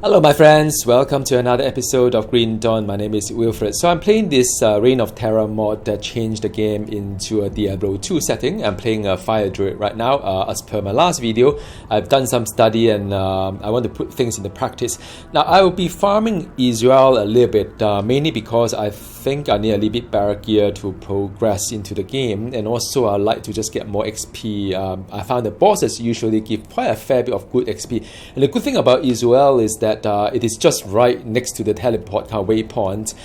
Hello my friends, welcome to another episode of Green Dawn. My name is Wilfred. So I'm playing this Reign of Terror mod that changed the game into a Diablo 2 setting. I'm playing a Fire Druid right now. As per my last video, I've done some study and I want to put things into practice. Now I will be farming Izual a little bit, mainly because I think I need a little bit better gear to progress into the game, and also I like to just get more XP. I found the bosses usually give quite a fair bit of good XP, and the good thing about Izual is that it is just right next to the teleport kind of waypoint,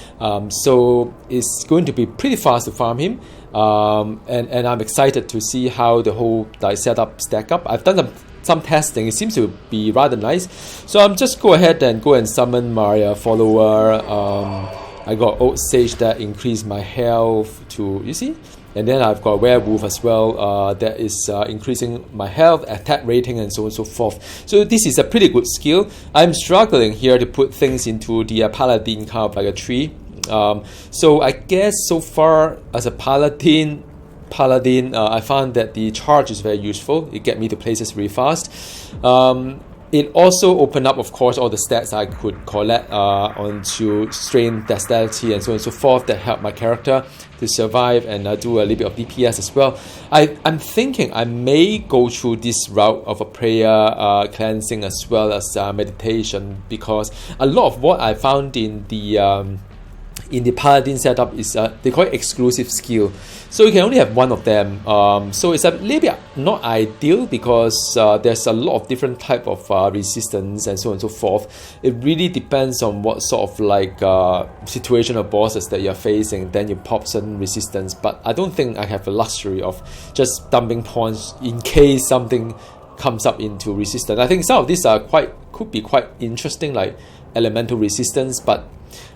so it's going to be pretty fast to farm him, and I'm excited to see how the whole setup stack up. I've done some testing. It seems to be rather nice, so I'm just go ahead and summon my follower. I got Old Sage that increased my health to, you see? And then I've got Werewolf as well, that is increasing my health, attack rating, and so on and so forth. So this is a pretty good skill. I'm struggling here to put things into the paladin kind of like a tree. So I guess so far as a paladin, I found that the charge is very useful. It gets me to places really fast. It also opened up, of course, all the stats I could collect onto strength, dexterity, and so on and so forth that help my character to survive and do a little bit of DPS as well. I'm thinking I may go through this route of a prayer, cleansing, as well as meditation, because a lot of what I found in the paladin setup is they call it exclusive skill, so you can only have one of them. So it's a little bit not ideal because there's a lot of different type of resistance and so on and so forth. It really depends on what sort of like situational bosses that you're facing, then you pop certain resistance. But I don't think I have the luxury of just dumping points in case something comes up into resistance. I think some of these could be quite interesting, like elemental resistance, but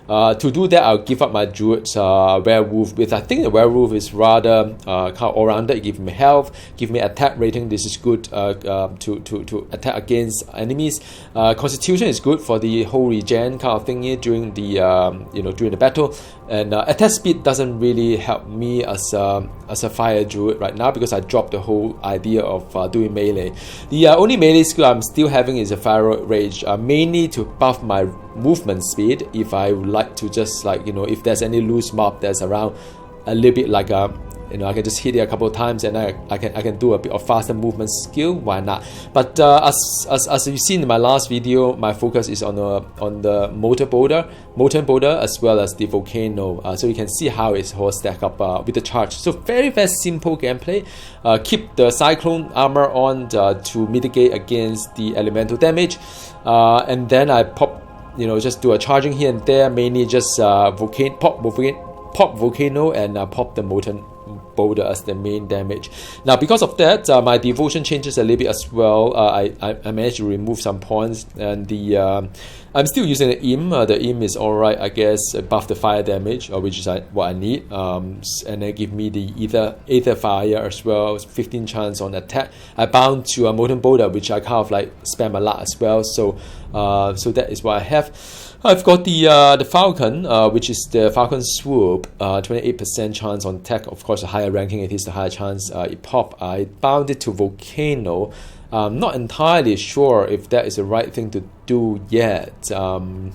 to do that, I'll give up my Druid Werewolf. With I think the Werewolf is rather kind of all-rounded. It gives me health, give me attack rating. This is good to attack against enemies. Constitution is good for the whole regen kind of thingy during the during the battle. And attack speed doesn't really help me as a Fire Druid right now because I dropped the whole idea of doing melee. The only melee skill I'm still having is a Fire Rage, mainly to buff my movement speed. If I would like to just if there's any loose mob that's around, a little bit like I can just hit it a couple of times and I can do a bit of faster movement skill. Why not? But as you've seen in my last video, my focus is on the molten boulder as well as the volcano. So you can see how it's all stack up with the charge. So very simple gameplay. Keep the cyclone armor on to mitigate against the elemental damage, and then I pop. Just do a charging here and there, mainly just pop volcano and pop the molten boulder as the main damage. Now because of that, my devotion changes a little bit as well. I managed to remove some points, and I'm still using the Im. The Im is alright, I guess, buff the fire damage, which is what I need, and they give me the Aether Fire as well, 15 chance on attack. I bound to a molten boulder, which I kind of like spam a lot as well, so that is what I have. I've got the Falcon, which is the Falcon Swoop, 28% chance on attack. Of course, the higher ranking it is, the higher chance it pop. I bound it to Volcano. I'm not entirely sure if that is the right thing to do yet. I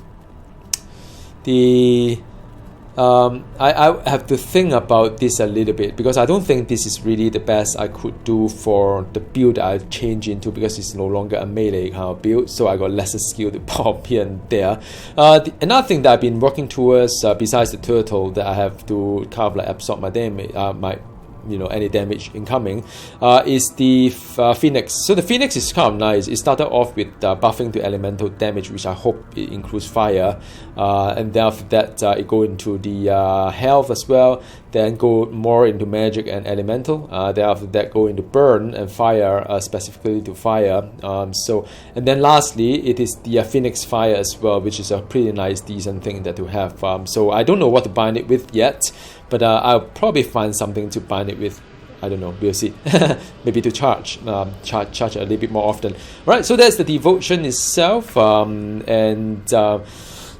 have to think about this a little bit because I don't think this is really the best I could do for the build I've changed into, because it's no longer a melee kind of build, so I got lesser skill to pop here and there. Another thing that I've been working towards, besides the turtle that I have to kind of like absorb my damage, any damage incoming, is the Phoenix. So the Phoenix is kind of nice. It started off with buffing to elemental damage, which I hope it includes fire, and then after that it go into the health as well, then go more into magic and elemental, then after that go into burn and fire, specifically to fire, and then lastly it is the Phoenix Fire as well, which is a pretty nice decent thing that to have. So I don't know what to bind it with yet, but I'll probably find something to bind it with. I don't know, we'll see. Maybe to charge a little bit more often. Right, so that's the devotion itself,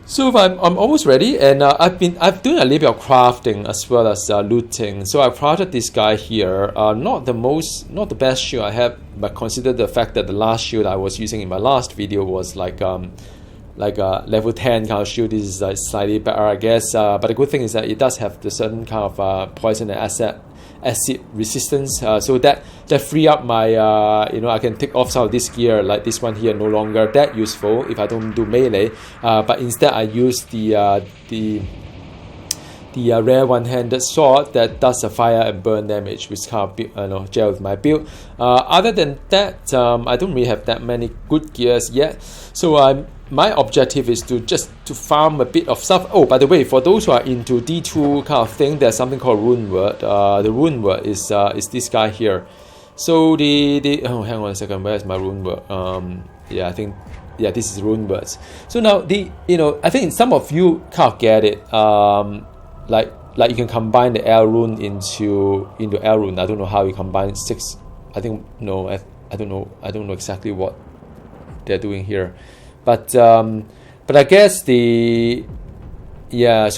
so I'm almost ready, and I've done a little bit of crafting as well as looting. So I've crafted this guy here. Not the best shield I have, but consider the fact that the last shield I was using in my last video was like like a level 10 kind of shield. This is slightly better, I guess. But the good thing is that it does have the certain kind of poison and acid resistance. So that free up my I can take off some of this gear, like this one here, no longer that useful if I don't do melee. But instead I use the rare one-handed sword that does a fire and burn damage, which kind of gel with my build. Other than that, I don't really have that many good gears yet. So my objective is to farm a bit of stuff. Oh, by the way, for those who are into D2 kind of thing, there's something called rune word. The rune word is this guy here. So oh, hang on a second, where's my rune word? This is rune words. So now I think some of you kind of get it. Like you can combine the L rune into L rune. I don't know how you combine 6. I think no. I don't know. I don't know exactly what they're doing here, but I guess so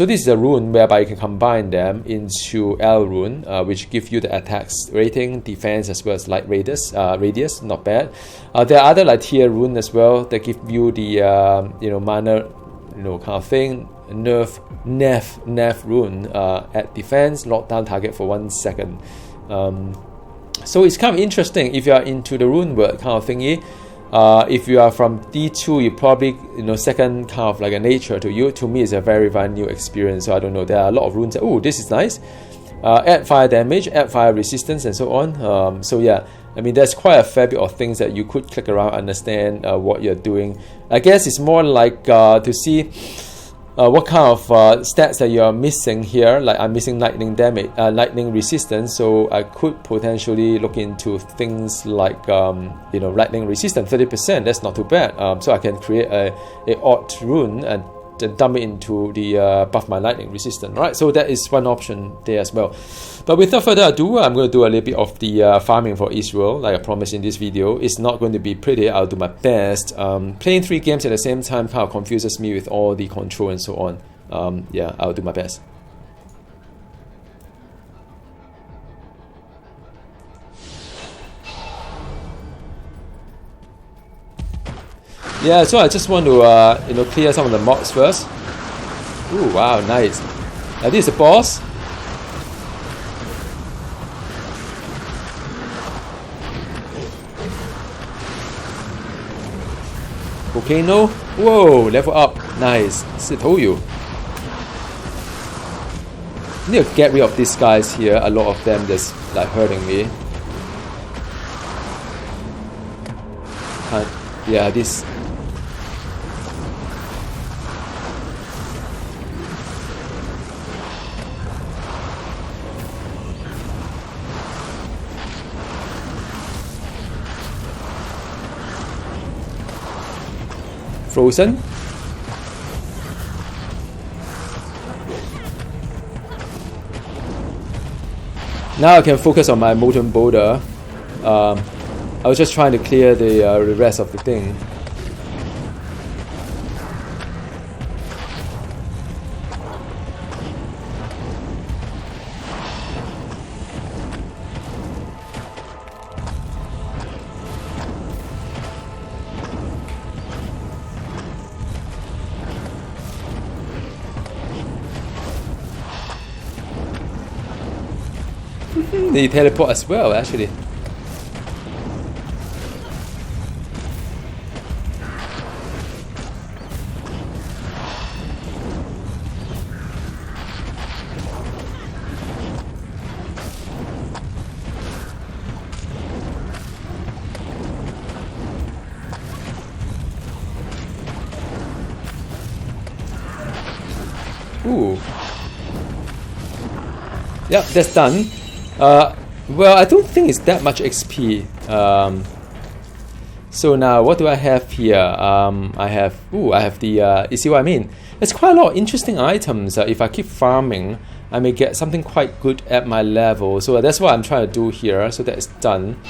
this is a rune whereby you can combine them into L rune, which give you the attacks rating, defense, as well as light radius. Not bad. There are other like tier rune as well that give you the mana, kind of thing. Nerf rune at defense, lock down target for 1 second. So it's kind of interesting if you are into the rune word kind of thingy. If you are from D2, you probably second kind of like a nature to you. To me, it's a very new experience. So I don't know. There are a lot of runes. Oh, this is nice. Add fire damage, add fire resistance, and so on. So yeah, I mean, there's quite a fair bit of things that you could click around, understand what you're doing. I guess it's more like to see what kind of stats that you're missing here. Like I'm missing lightning damage, lightning resistance, so I could potentially look into things like lightning resistance 30%. That's not too bad. So I can create a odd rune and then dump it into the buff my lightning resistance. Right, so that is one option there as well. But without further ado, I'm going to do a little bit of the farming for Izual, like I promised in this video. It's not going to be pretty. I'll do my best. Playing 3 games at the same time kind of confuses me with all the control and so on. I'll do my best. Yeah, so I just want to clear some of the mobs first. Ooh, wow, nice. This is the boss. Volcano. Whoa, level up. Nice. I told you. I need to get rid of these guys here. A lot of them just like hurting me. Yeah, this. Frozen. Now I can focus on my molten boulder. I was just trying to clear the rest of the thing. They teleport as well, actually. Ooh. Yep, that's done. Well, I don't think it's that much XP. So now, what do I have here? I have the. You see what I mean? There's quite a lot of interesting items. If I keep farming, I may get something quite good at my level. So that's what I'm trying to do here. So that is done.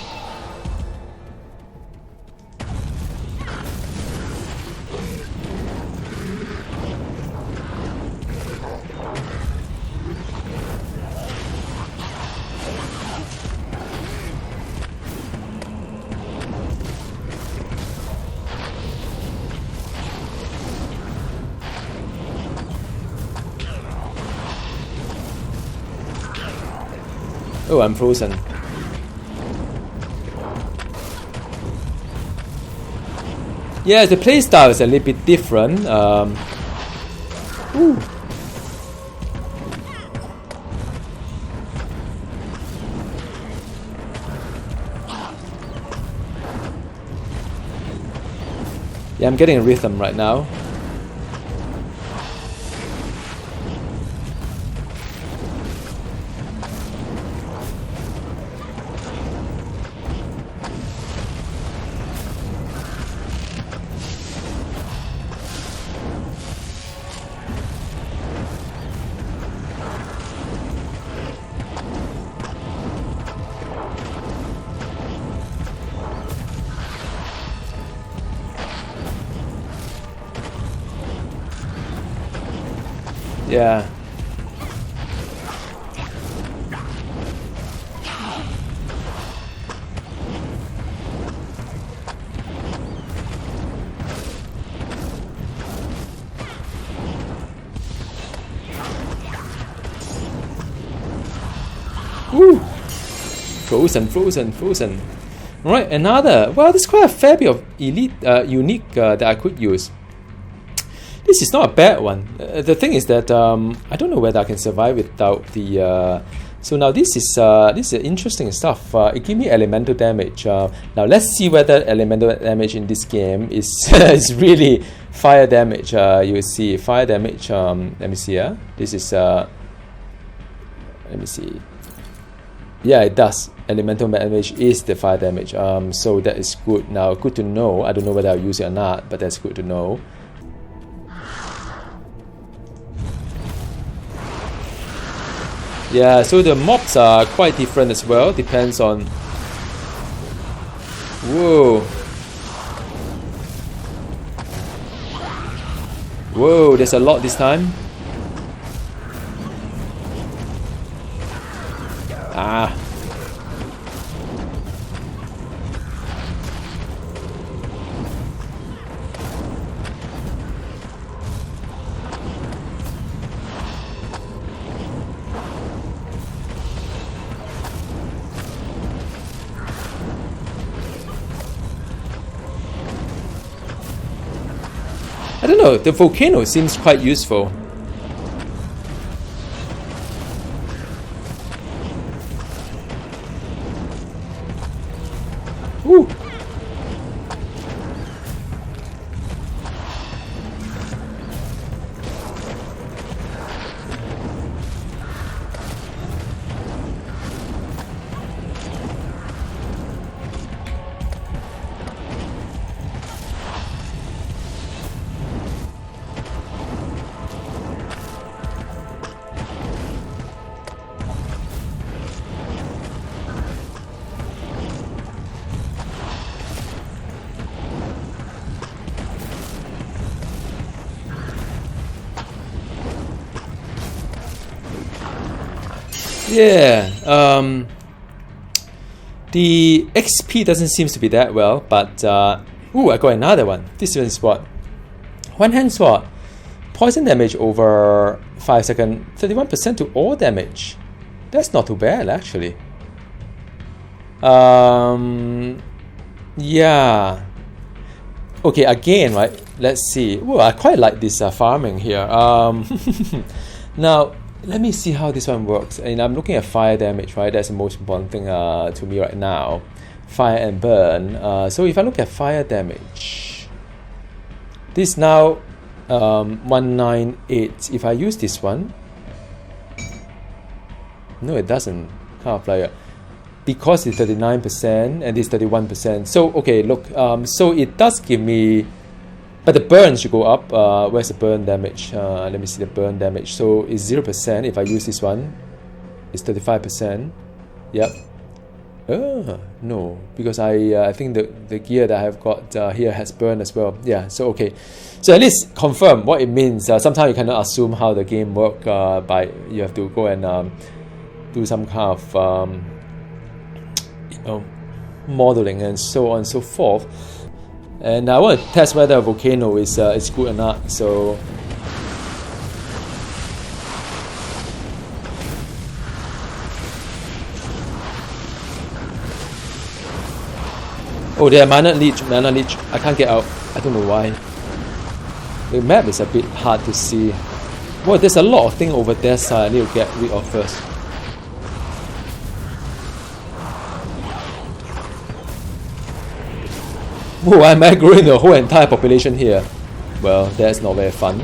Oh, I'm frozen. Yeah, the playstyle is a little bit different. Ooh. Yeah, I'm getting a rhythm right now. Yeah. Woo! Frozen. Alright, another. Well, there's quite a fair bit of elite, unique that I could use. This is not a bad one. The thing is that I don't know whether I can survive without the. So now this is interesting stuff. It gives me elemental damage. Now let's see whether elemental damage in this game is is really fire damage. You will see fire damage. Let me see. This is. Let me see. Yeah, it does. Elemental damage is the fire damage. So that is good. Now, good to know. I don't know whether I'll use it or not, but that's good to know. Yeah, so the mobs are quite different as well. Depends on. Whoa. Whoa, there's a lot this time. Ah. I don't know, the volcano seems quite useful. Woo! Yeah, the XP doesn't seem to be that well, but ooh, I got another one. This one is what? One hand sword, poison damage over 5 seconds, 31% to all damage. That's not too bad actually. Yeah. Okay, again, right? Let's see. Ooh, I quite like this farming here. Now. Let me see how this one works. And I'm looking at fire damage, right? That's the most important thing to me right now. Fire and burn. So if I look at fire damage, this now 198. If I use this one, no, it doesn't. Kind of like because it's 39% and this 31%. So okay, look. So it does give me. But the burn should go up. Where's the burn damage? Let me see the burn damage. So it's 0% if I use this one. It's 35%. Yep. No, because I think the gear that I've got here has burn as well. Yeah, so okay. So at least confirm what it means. Sometimes you cannot assume how the game works by you have to go and do some kind of modeling and so on and so forth. And I want to test whether a volcano is good or not. So Oh, there, mana leech, mana leech. I can't get out. I don't know why. The map is a bit hard to see. Well, there's a lot of things over there, so I need to get rid of first. Oh, why am I growing the whole entire population here? Well, that's not very fun.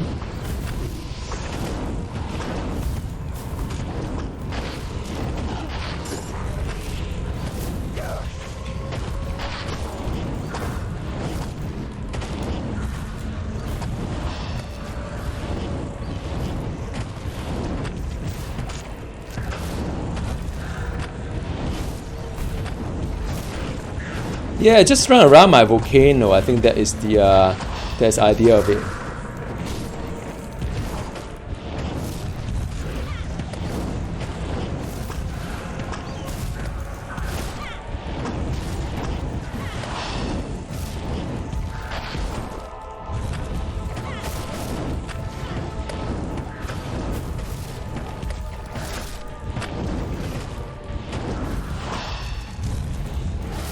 Yeah, just run around my volcano. I think that is the that's the idea of it.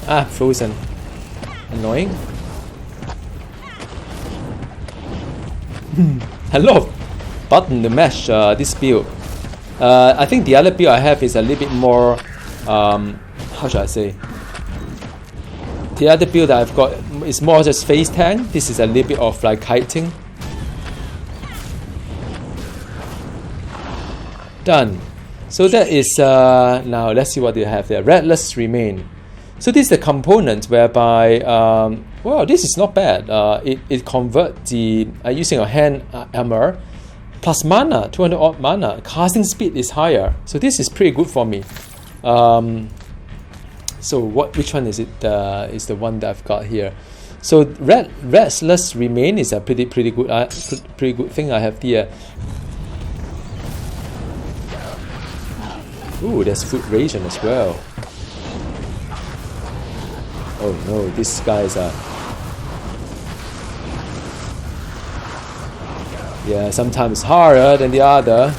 Ah, frozen. Annoying. A lot of button to mash this build. I think the other build I have is a little bit more, how should I say? The other build that I've got is more just face tank. This is a little bit of like kiting. Done. So that is, now let's see what they have there. Redless remain. So this is the component whereby, well, this is not bad. It converts the, using a hand hammer, plus mana, 200 odd mana. Casting speed is higher. So this is pretty good for me. So which one is it? Is the one that I've got here. So Restless Remain is a pretty good thing I have here. Ooh, there's food ration as well. Oh no, these guys are... yeah, sometimes harder than the other.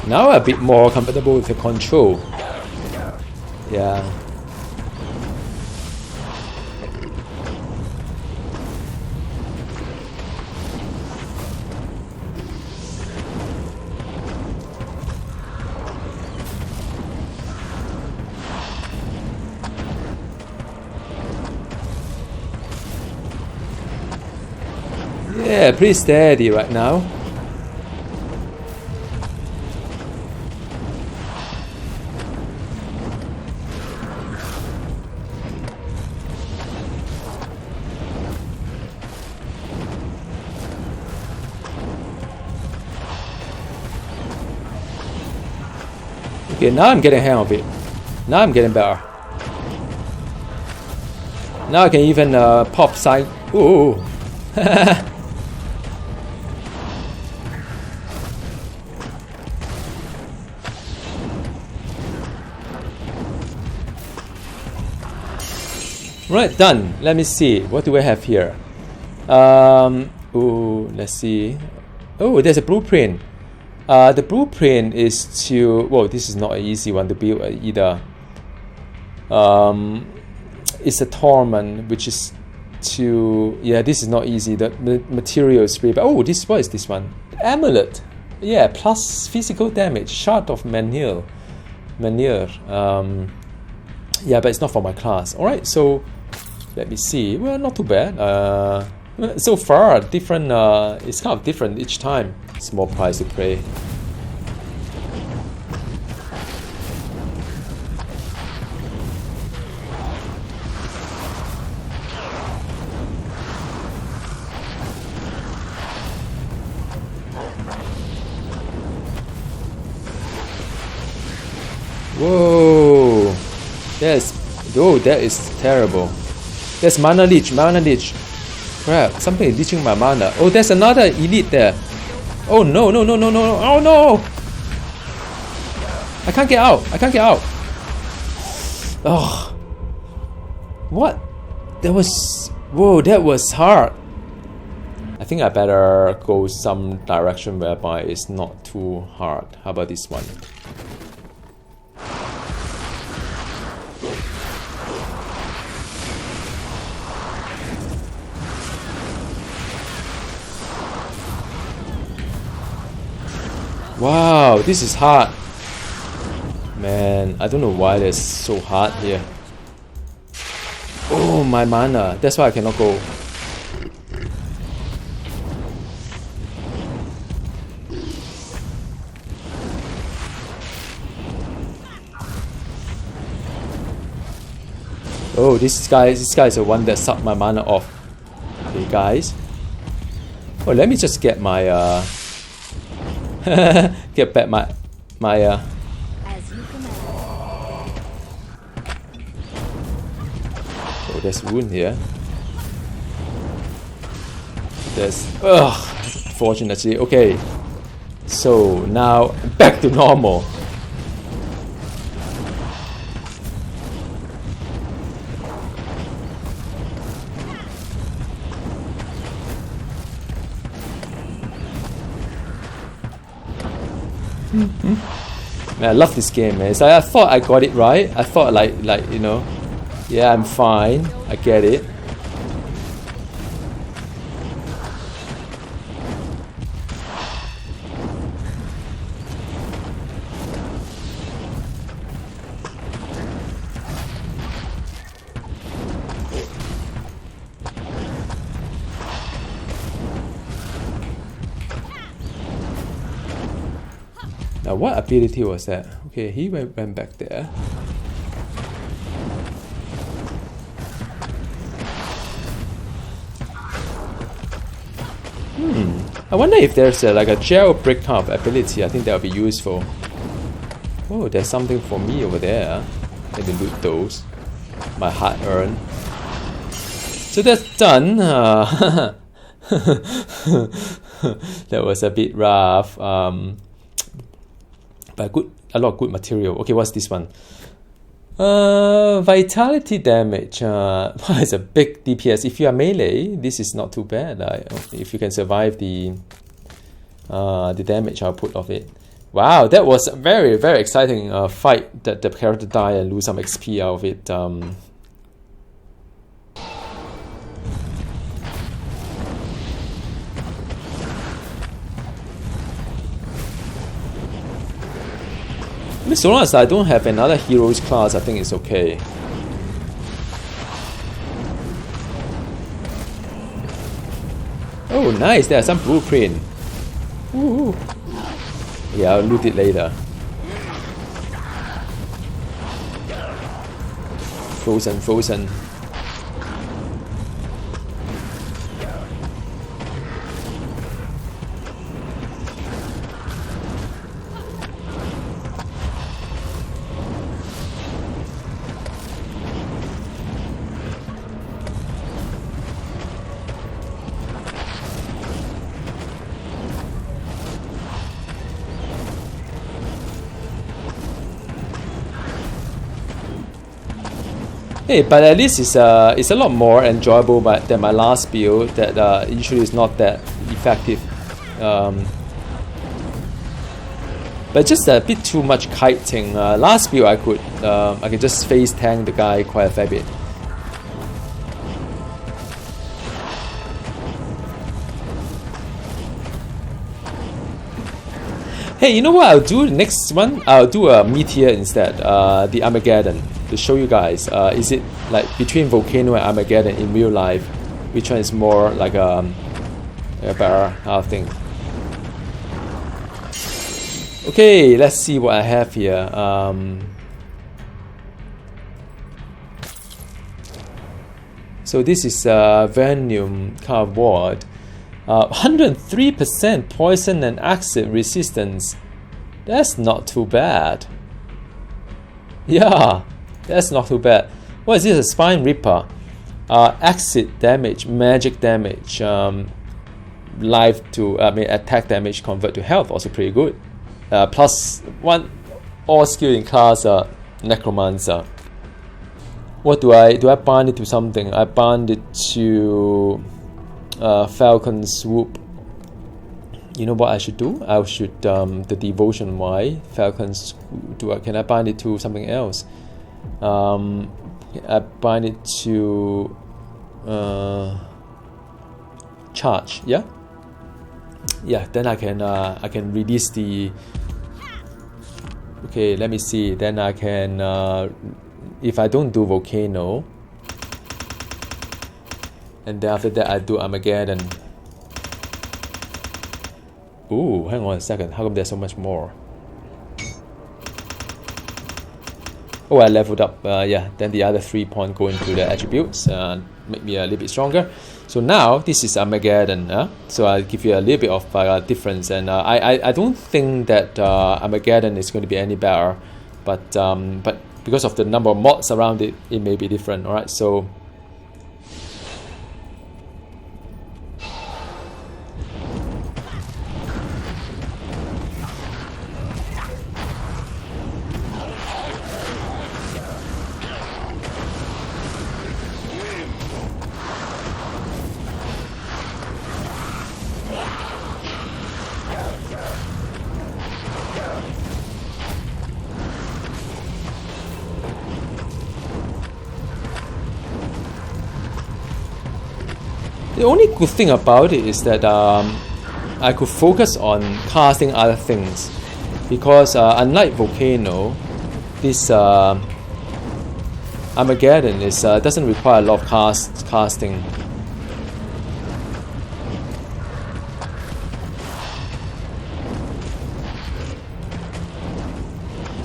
Now I'm a bit more comfortable with the control. Yeah. Yeah, pretty steady right now. Okay, now I'm getting a hang of it. Now I'm getting better. Now I can even pop side. Ooh. Right, done. Let me see. What do I have here? Ooh, let's see. Oh, there's a blueprint. The blueprint is to... whoa, this is not an easy one to build either. It's a torment, which is to... yeah, this is not easy. The material is really... oh, what is this one? Amulet. Yeah, plus physical damage. Shard of manure. Yeah, but it's not for my class. Alright, so... let me see. Well, not too bad. So far, different. It's kind of different each time. Small price to pay. Whoa! That is terrible. There's mana leech. Crap, something is leeching my mana. Oh, there's another elite there. Oh no. Oh no! I can't get out. Oh. What? That was... whoa, that was hard. I think I better go some direction whereby it's not too hard. How about this one? Wow, this is hard. Man, I don't know why it's so hard here. Oh, my mana. That's why I cannot go. Oh, this guy is the one that sucked my mana off. Okay, guys. Oh, let me just get my get back my Oh, there's rune here. There's fortunately. Okay. So now back to normal. Man, I love this game, man. I thought I got it right. I thought like you know, yeah, I'm fine. I get it. Now, what ability was that? Okay, he went back there. I wonder if there's like a jailbreak kind of ability. I think that would be useful. Oh, there's something for me over there. Let me loot those. My hard earned. So that's done. That was a bit rough. But a lot of good material. Okay, what's this one? Vitality damage. It's a big DPS. If you are melee, this is not too bad. If you can survive the damage output of it. Wow, that was a very, very exciting fight. That the character die and lose some XP out of it. So long as I don't have another heroes class, I think it's okay. Oh, nice! There's some blueprint. Woo. Yeah, I'll loot it later. Frozen. Hey, but at least it's a lot more enjoyable than my last build that usually is not that effective. But just a bit too much kiting. Last build I could just face tank the guy quite a fair bit. Hey, you know what I'll do? The next one, I'll do a meteor instead. The Amegaddan. To show you guys, is it like between Volcano and Amegaddan in real life? Which one is more like a better thing? Okay, let's see what I have here. So this is Venom kind of ward. 103% poison and acid resistance. That's not too bad. Yeah, that's not too bad. What is this? A Spine Ripper. Acid damage, magic damage, life to attack damage convert to health, also pretty good. Plus one all skill in class Necromancer. What do I bind it to something? I bind it to Falcon Swoop. You know what I should do? I should the Devotion Y Falcon Swoop. Can I bind it to something else? I bind it to charge. Yeah. Then I can release the. Okay, let me see. Then I can if I don't do Volcano, and then after that I do Amegaddan. Ooh, hang on a second. How come there's so much more? Oh, I leveled up. Then the other 3 points go into the attributes and make me a little bit stronger. So now this is Amegaddan. So I'll give you a little bit of difference. And I don't think that Amegaddan is going to be any better, but because of the number of mods around it, it may be different. All right, so. The only good thing about it is that I could focus on casting other things, because unlike Volcano, this Amegaddan doesn't require a lot of casting.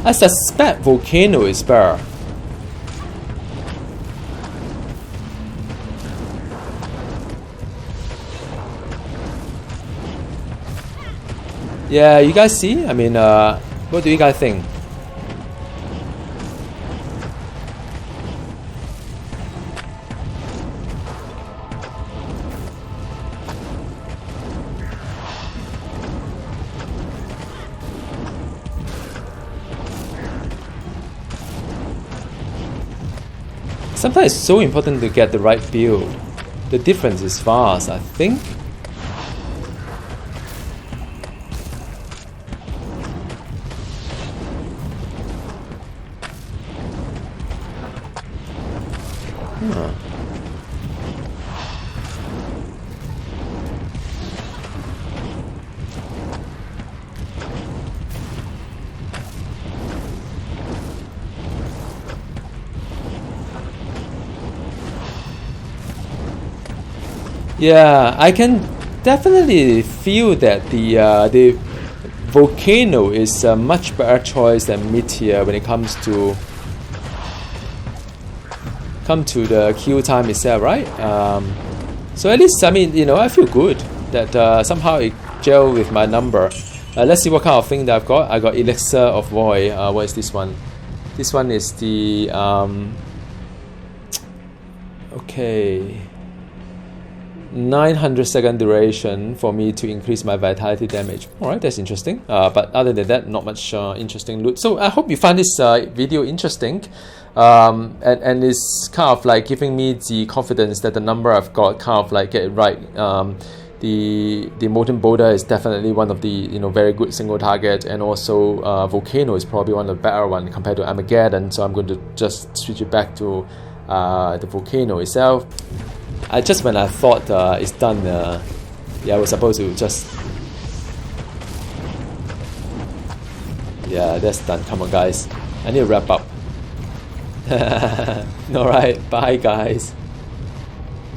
I suspect Volcano is better. Yeah, you guys see? I mean, what do you guys think? Sometimes it's so important to get the right build. The difference is vast, I think. Yeah, I can definitely feel that the Volcano is a much better choice than Meteor when it comes to the kill time itself, right? So at least, I mean, you know, I feel good that somehow it gelled with my number. Let's see what kind of thing that I've got. I got Elixir of Void. What is this one? This one is the okay. 900-second duration for me to increase my vitality damage. Alright, that's interesting. But other than that, not much interesting loot. So I hope you find this video interesting. And it's kind of like giving me the confidence that the number I've got kind of like get it right. The Molten Boulder is definitely one of the very good single target, and also Volcano is probably one of the better one compared to Amegaddan. So I'm going to just switch it back to the Volcano itself. Just when I thought it's done, I was supposed to just... Yeah, that's done. Come on, guys. I need to wrap up. Alright, bye, guys.